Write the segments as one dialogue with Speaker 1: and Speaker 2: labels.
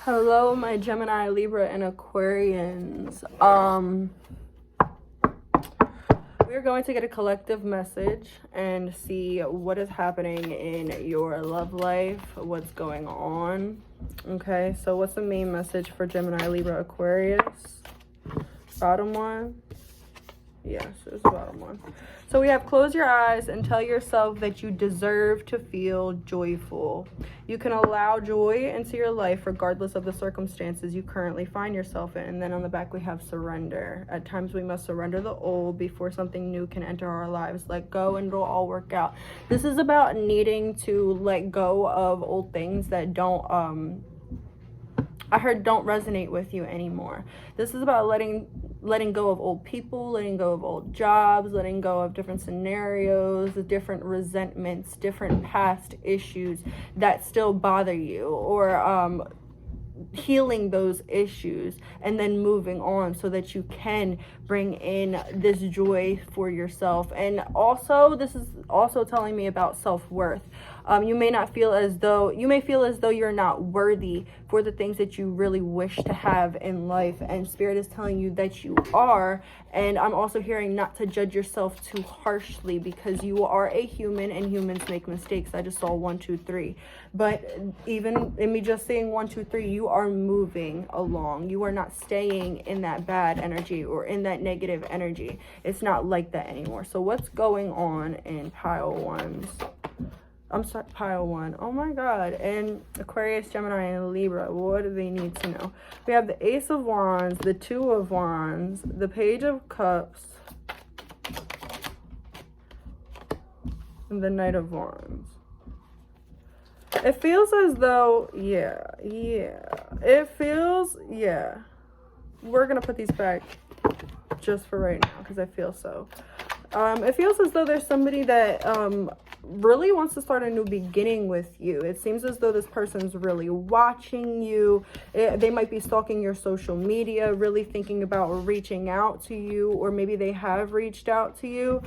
Speaker 1: Hello, my Gemini, Libra, and Aquarians. We're going to get a collective message and see what is happening in your love life, what's going on. Okay, so what's the main message for Gemini, Libra, Aquarius? Bottom one. Yes, it's the bottom one. So we have close your eyes and tell yourself that you deserve to feel joyful. You can allow joy into your life regardless of the circumstances you currently find yourself in. And then on the back we have surrender. At times we must surrender the old before something new can enter our lives. Let go and it'll all work out. This is about needing to let go of old things that don't resonate with you anymore. This is about letting go of old people, letting go of old jobs, letting go of different scenarios, different resentments, different past issues that still bother you, or healing those issues and then moving on so that you can bring in this joy for yourself. And also, this is also telling me about self-worth. You may feel as though you're not worthy for the things that you really wish to have in life, and Spirit is telling you that you are. And I'm also hearing not to judge yourself too harshly, because you are a human and humans make mistakes. I just saw 1, 2, 3, but even in me just saying 1, 2, 3, you are moving along. You are not staying in that bad energy or in that negative energy. It's not like that anymore. So what's going on in pile ones? I'm sorry, pile one. Oh my God. And Aquarius, Gemini, and Libra, what do they need to know? We have the Ace of Wands, the Two of Wands, the Page of Cups, and the Knight of Wands. It feels as though, we're going to put these back just for right now because I feel so. It feels as though there's somebody that really wants to start a new beginning with you. It seems as though this person's really watching you. They might be stalking your social media, really thinking about reaching out to you, or maybe they have reached out to you.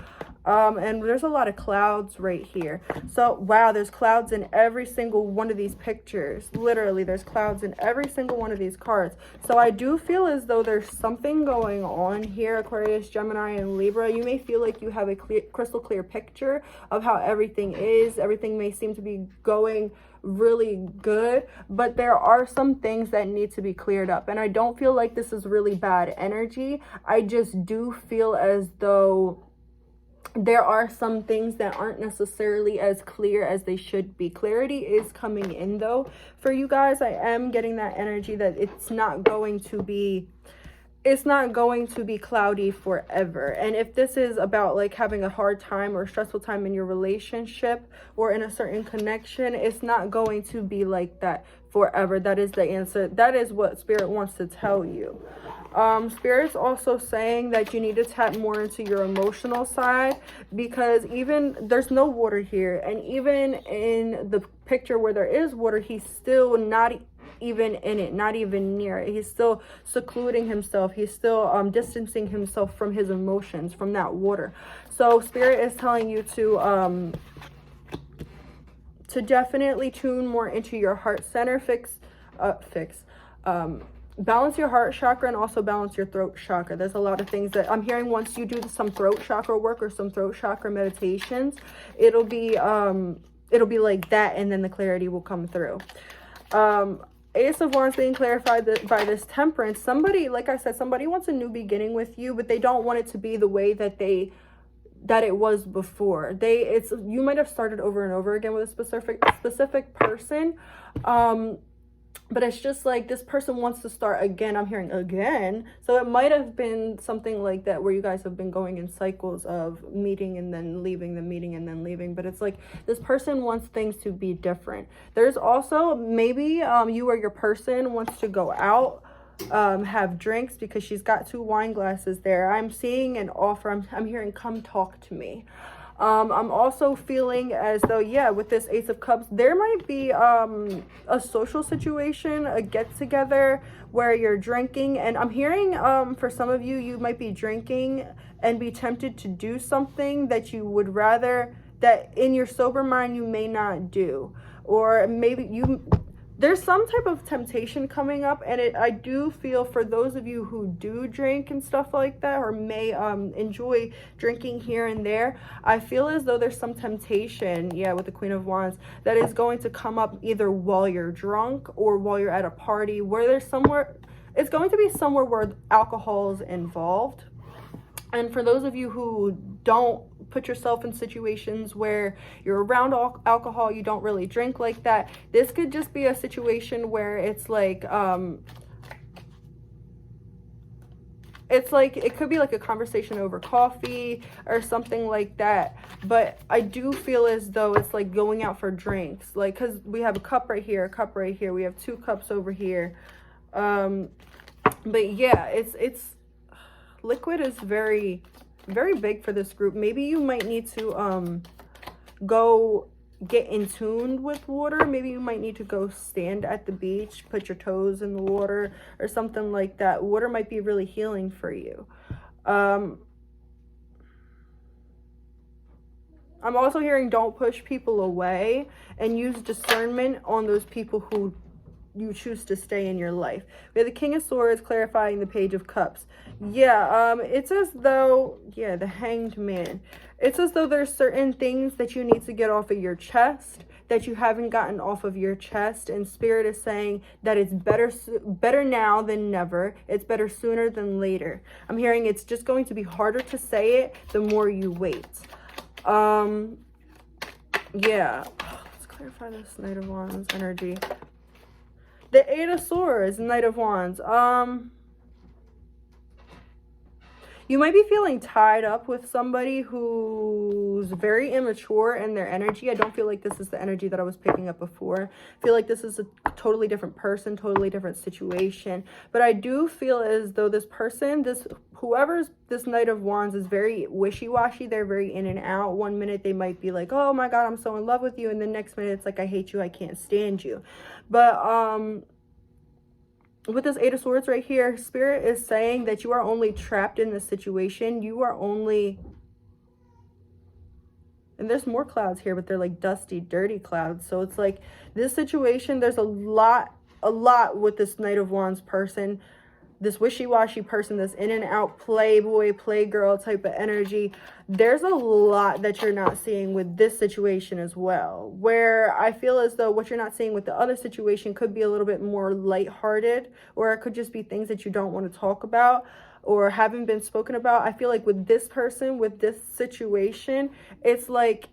Speaker 1: And there's a lot of clouds right here. So, wow, there's clouds in every single one of these pictures. Literally, there's clouds in every single one of these cards. So I do feel as though there's something going on here, Aquarius, Gemini, and Libra. You may feel like you have a crystal clear picture of how everything is. Everything may seem to be going really good, but there are some things that need to be cleared up. And I don't feel like this is really bad energy. I just do feel as though there are some things that aren't necessarily as clear as they should be. Clarity is coming in though for you guys. I am getting that energy that it's not going to be cloudy forever. And if this is about like having a hard time or a stressful time in your relationship or in a certain connection, it's not going to be like that forever. That is the answer. That is what Spirit wants to tell you. Spirit's also saying that you need to tap more into your emotional side, because even there's no water here, and even in the picture where there is water, he's still not even in it, not even near it. He's still secluding himself. He's still distancing himself from his emotions, from that water. So Spirit is telling you to definitely tune more into your heart center, balance your heart chakra, and also balance your throat chakra. There's a lot of things that I'm hearing. Once you do some throat chakra work or some throat chakra meditations, it'll be like that, and then the clarity will come through. Ace of Wands being clarified by this Temperance. Somebody, like I said, somebody wants a new beginning with you, but they don't want it to be the way that it was before. You might have started over and over again with a specific person. But it's just like this person wants to start again. I'm hearing again. So it might have been something like that where you guys have been going in cycles of meeting and then leaving, the meeting and then leaving. But it's like this person wants things to be different. There's also maybe you or your person wants to go out, have drinks, because she's got 2 wine glasses there. I'm seeing an offer. I'm hearing come talk to me. I'm also feeling as though, with this Ace of Cups, there might be a social situation, a get-together where you're drinking. And I'm hearing for some of you, you might be drinking and be tempted to do something that you would rather, that in your sober mind you may not do. Or maybe there's some type of temptation coming up, and I do feel for those of you who do drink and stuff like that, or may enjoy drinking here and there, I feel as though there's some temptation, yeah, with the Queen of Wands, that is going to come up either while you're drunk or while you're at a party, where there's somewhere, it's going to be somewhere where alcohol is involved. And for those of you who don't put yourself in situations where you're around alcohol, you don't really drink like that, this could just be a situation where it's like it could be like a conversation over coffee or something like that. But I do feel as though it's like going out for drinks, like, because we have a cup right here, a cup right here, we have 2 cups over here. But yeah, it's liquid is very, very big for this group. Maybe you might need to go get in tune with water. Maybe you might need to go stand at the beach, put your toes in the water or something like that. Water might be really healing for you. I'm also hearing don't push people away, and use discernment on those people who you choose to stay in your life. We have the King of Swords clarifying the Page of Cups. Yeah, it's as though, yeah, the Hanged Man. It's as though there's certain things that you need to get off of your chest that you haven't gotten off of your chest, and Spirit is saying that it's better now than never. It's better sooner than later. I'm hearing it's just going to be harder to say it the more you wait. Yeah. Let's clarify this Knight of Wands energy. The 8 of Swords, Knight of Wands. You might be feeling tied up with somebody who's very immature in their energy. I don't feel like this is the energy that I was picking up before. I feel like this is a totally different person, totally different situation. But I do feel as though this person, whoever's this Knight of Wands, is very wishy-washy. They're very in and out. One minute they might be like, oh my God, I'm so in love with you. And the next minute it's like, I hate you, I can't stand you. But with this 8 of Swords right here, Spirit is saying that you are only trapped in this situation. You are only, and there's more clouds here, but they're like dusty, dirty clouds. So it's like this situation, there's a lot with this Knight of Wands person, this wishy-washy person, this in and out playboy, playgirl type of energy. There's a lot that you're not seeing with this situation as well, where I feel as though what you're not seeing with the other situation could be a little bit more lighthearted, or it could just be things that you don't want to talk about or haven't been spoken about. I feel like with this person, with this situation, it's like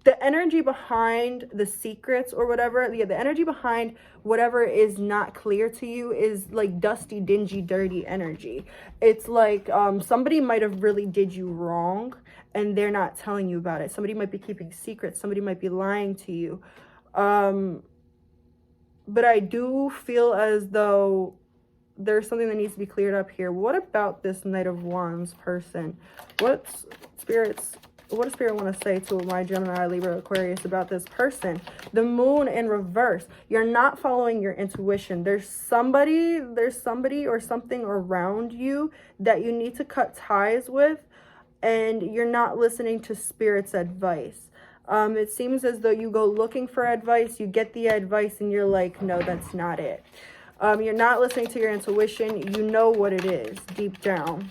Speaker 1: the energy behind the secrets or whatever, yeah, the energy behind whatever is not clear to you is like dusty, dingy, dirty energy. It's like somebody might have really did you wrong and they're not telling you about it. Somebody might be keeping secrets. Somebody might be lying to you. But I do feel as though there's something that needs to be cleared up here. What about this Knight of Wands person? What does Spirit want to say to my Gemini, Libra, Aquarius about this person? The Moon in reverse. You're not following your intuition. There's somebody or something around you that you need to cut ties with, and you're not listening to Spirit's advice. It seems as though you go looking for advice, you get the advice, and you're like, no, that's not it. You're not listening to your intuition. You know what it is deep down.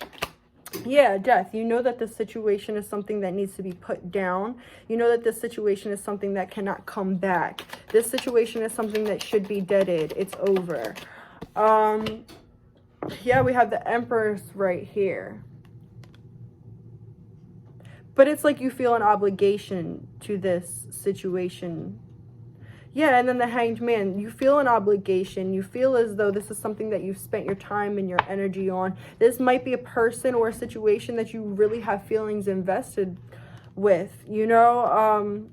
Speaker 1: Yeah, Death. You know that this situation is something that needs to be put down. You know that this situation is something that cannot come back. This situation is something that should be deaded. It's over. Yeah, we have the Empress right here. But it's like you feel an obligation to this situation. Yeah, and then the Hanged Man, you feel an obligation. You feel as though this is something that you've spent your time and your energy on. This might be a person or a situation that you really have feelings invested with, you know?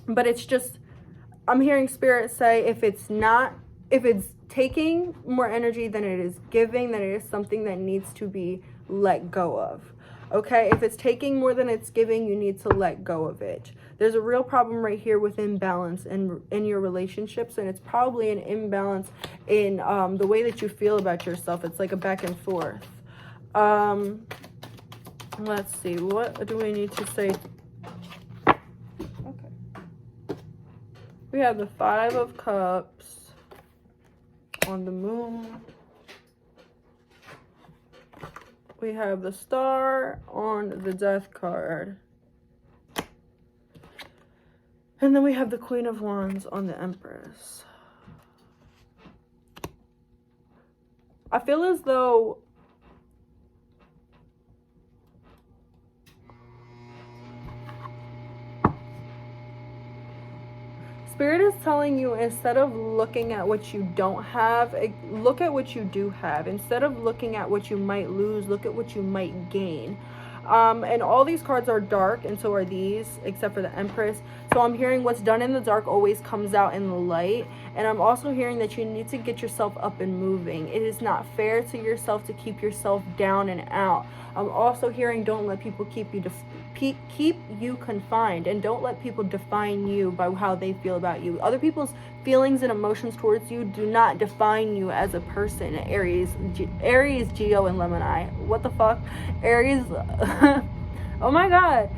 Speaker 1: But it's just, I'm hearing Spirit say if it's taking more energy than it is giving, then it is something that needs to be let go of. Okay, if it's taking more than it's giving, you need to let go of it. There's a real problem right here with imbalance in your relationships, and it's probably an imbalance in the way that you feel about yourself. It's like a back and forth. Let's see, what do we need to say? Okay. We have the Five of Cups on the Moon. We have the Star on the Death card. And then we have the Queen of Wands on the Empress. I feel as though Spirit is telling you, instead of looking at what you don't have, look at what you do have. Instead of looking at what you might lose, look at what you might gain. And all these cards are dark, and so are these, except for the Empress. So I'm hearing what's done in the dark always comes out in the light. And I'm also hearing that you need to get yourself up and moving. It is not fair to yourself to keep yourself down and out. I'm also hearing don't let people keep you confined, and don't let people define you by how they feel about you. Other people's feelings and emotions towards you do not define you as a person. Aries, Geo, and Lemoni. What the fuck? Aries. Oh my god.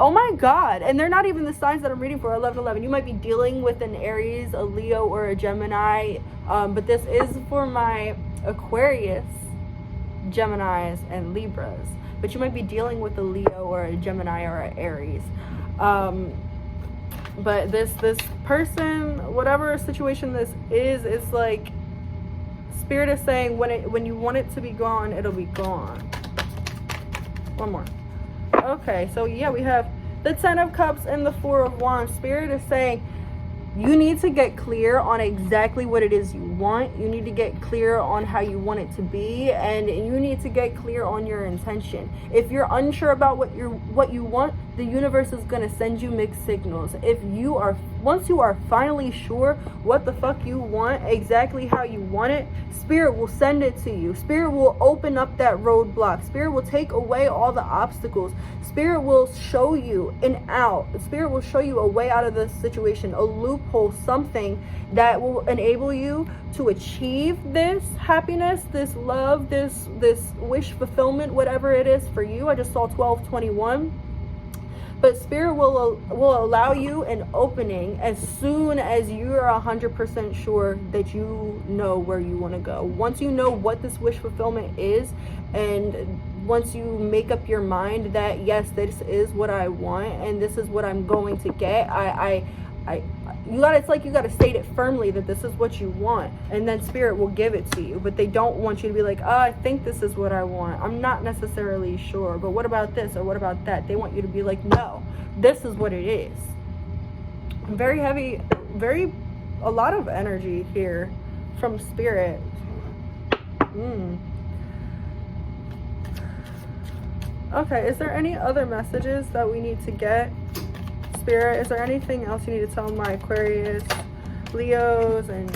Speaker 1: Oh my god. And they're not even the signs that I'm reading for. 1111. You might be dealing with an Aries, a Leo, or a Gemini. But this is for my Aquarius, Geminis, and Libras. But you might be dealing with a Leo or a Gemini or an Aries. But this person, whatever situation this is, it's like Spirit is saying when you want it to be gone, it'll be gone. One more. Okay, so yeah, we have the Ten of Cups and the Four of Wands. Spirit is saying you need to get clear on exactly what it is you want. You need to get clear on how you want it to be, and you need to get clear on your intention. If you're unsure about what you want, the universe is going to send you mixed signals. Once you are finally sure what the fuck you want, exactly how you want it, Spirit will send it to you. Spirit will open up that roadblock. Spirit will take away all the obstacles. Spirit will show you an out. Spirit will show you a way out of this situation, a loophole, something that will enable you to achieve this happiness, this love, this wish fulfillment, whatever it is for you. I just saw 1221. But Spirit will allow you an opening as soon as you're 100% sure that you know where you want to go. Once you know what this wish fulfillment is, and once you make up your mind that yes, this is what I want and this is what I'm going to get, it's like you gotta state it firmly that this is what you want, and then Spirit will give it to you. But they don't want you to be like, oh, I think this is what I want, I'm not necessarily sure, but what about this or what about that? They want you to be like, no, this is what it is. Very heavy, a lot of energy here from Spirit. Okay, is there any other messages that we need to get? Spirit, is there anything else you need to tell my Aquarius, Leos, and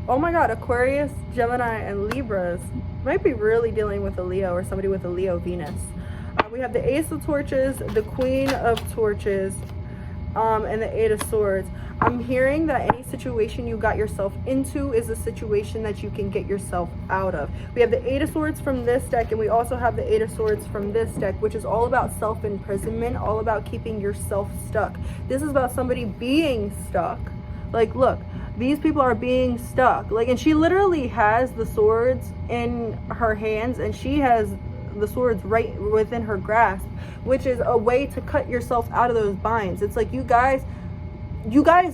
Speaker 1: oh my god, Aquarius, Gemini, and Libras? Might be really dealing with a Leo or somebody with a Leo Venus. We have the Ace of Torches, the Queen of Torches, and the Eight of Swords. I'm hearing that any situation you got yourself into is a situation that you can get yourself out of. We have the Eight of Swords from this deck, and we also have the Eight of Swords from this deck, which is all about self-imprisonment, all about keeping yourself stuck. This is about somebody being stuck. Like, look, these people are being stuck. Like, and she literally has the swords in her hands, and she has the swords right within her grasp, which is a way to cut yourself out of those binds. It's like you guys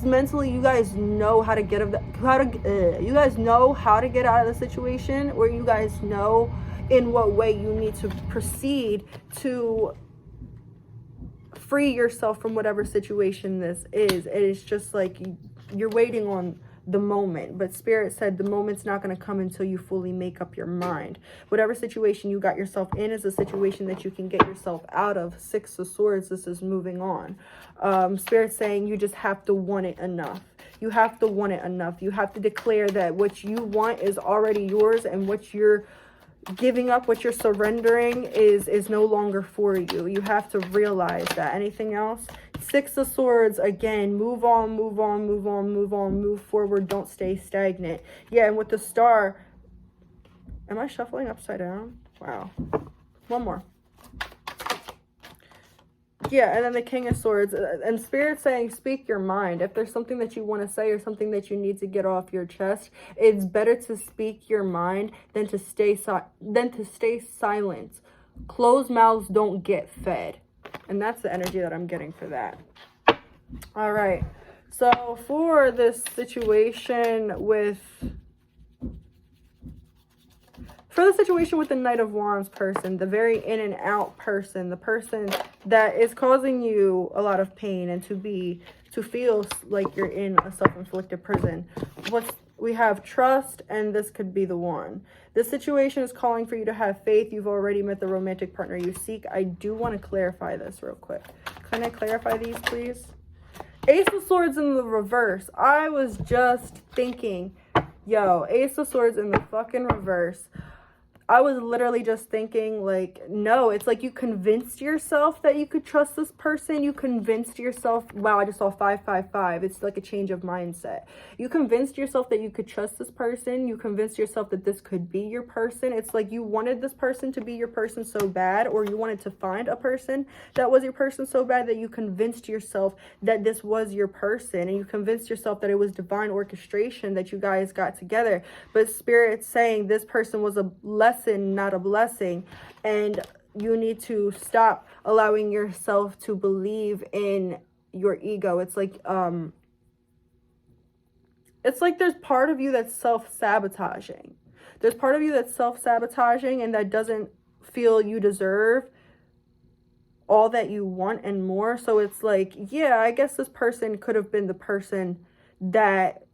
Speaker 1: mentally, you guys know how to get you guys know how to get out of the situation, or you guys know in what way you need to proceed to free yourself from whatever situation this is. It is just like you're waiting on the moment, but Spirit said the moment's not going to come until you fully make up your mind. Whatever situation you got yourself in is a situation that you can get yourself out of. Six of Swords, this is moving on. Spirit saying you just have to want it enough. You have to want it enough. You have to declare that what you want is already yours, and what you're giving up, what you're surrendering is no longer for you. You have to realize that. Anything else? Six of Swords, again, move on, move on, move on, move on, move forward. Don't stay stagnant. Yeah, and with the Star, am I shuffling upside down? Wow. One more. Yeah, and then the King of Swords. And Spirit saying, speak your mind. If there's something that you want to say or something that you need to get off your chest, it's better to speak your mind than to stay silent. Closed mouths don't get fed. And that's the energy that I'm getting for that. All right. So for this situation with... For the situation with the Knight of Wands person, the very in and out person, the person that is causing you a lot of pain and to feel like you're in a self-inflicted prison. We have trust, and this could be the one. This situation is calling for you to have faith. You've already met the romantic partner you seek. I do want to clarify this real quick. Can I clarify these, please? Ace of Swords in the reverse. I was just thinking, yo, Ace of Swords in the fucking reverse. I was literally just thinking, like, no, it's like you convinced yourself that you could trust this person. You convinced yourself, wow, I just saw 555. It's like a change of mindset. You convinced yourself that you could trust this person. You convinced yourself that this could be your person. It's like you wanted this person to be your person so bad, or you wanted to find a person that was your person so bad that you convinced yourself that this was your person. And you convinced yourself that it was divine orchestration that you guys got together. But Spirit's saying this person was a lesson, not a blessing, and you need to stop allowing yourself to believe in your ego. It's like there's part of you that's self-sabotaging. There's part of you that's self-sabotaging and that doesn't feel you deserve all that you want and more. So it's like, yeah, I guess this person could have been the person that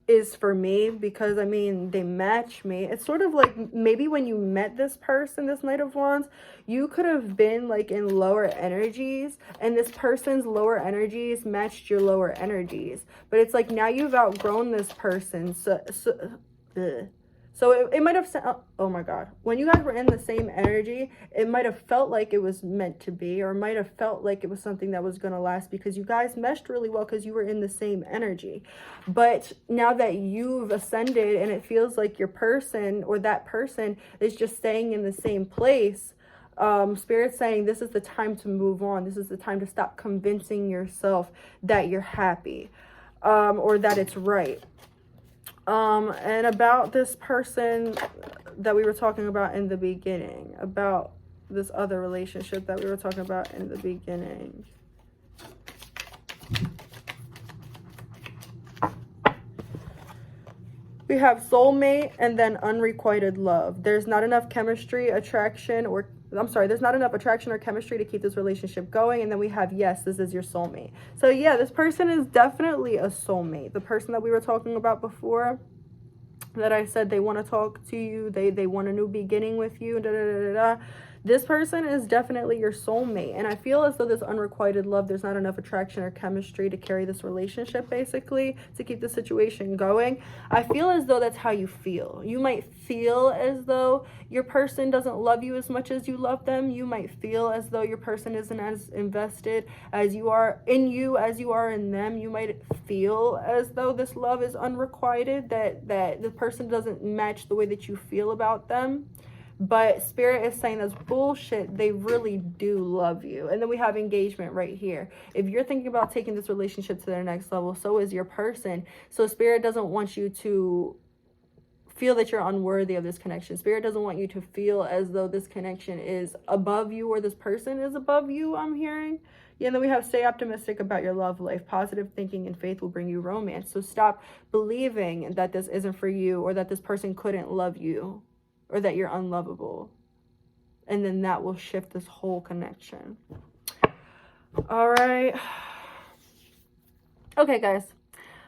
Speaker 1: is for me, because I mean, they match me. It's sort of like maybe when you met this person, this Knight of Wands, you could have been like in lower energies, and this person's lower energies matched your lower energies. But it's like now you've outgrown this person. So it might have, oh my God, when you guys were in the same energy, it might have felt like it was meant to be, or might have felt like it was something that was going to last because you guys meshed really well because you were in the same energy. But now that you've ascended and it feels like your person or that person is just staying in the same place, Spirit's saying this is the time to move on. This is the time to stop convincing yourself that you're happy, or that it's right. And about this person that we were talking about in the beginning, about this other relationship that we were talking about in the beginning. We have soulmate and then unrequited love. There's not enough chemistry, attraction, or there's not enough attraction or chemistry to keep this relationship going. And then we have, yes, this is your soulmate. So yeah, this person is definitely a soulmate. The person that we were talking about before, that I said they want to talk to you, they want a new beginning with you, This person is definitely your soulmate. And I feel as though this unrequited love, there's not enough attraction or chemistry to carry this relationship, basically, to keep the situation going. I feel as though that's how you feel. You might feel as though your person doesn't love you as much as you love them. You might feel as though your person isn't as invested as you are in you as you are in them. You might feel as though this love is unrequited, that the person doesn't match the way that you feel about them. But Spirit is saying that's bullshit. They really do love you. And then we have engagement right here. If you're thinking about taking this relationship to their next level, so is your person. So Spirit doesn't want you to feel that you're unworthy of this connection. Spirit doesn't want you to feel as though this connection is above you, or this person is above you, I'm hearing. Yeah, and then we have stay optimistic about your love life. Positive thinking and faith will bring you romance. So stop believing that this isn't for you, or that this person couldn't love you, or that you're unlovable. And then that will shift this whole connection. All right. Okay, guys.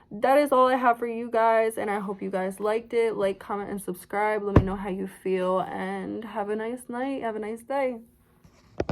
Speaker 1: That is all I have for you guys. And I hope you guys liked it. Like, comment, and subscribe. Let me know how you feel. And have a nice night. Have a nice day.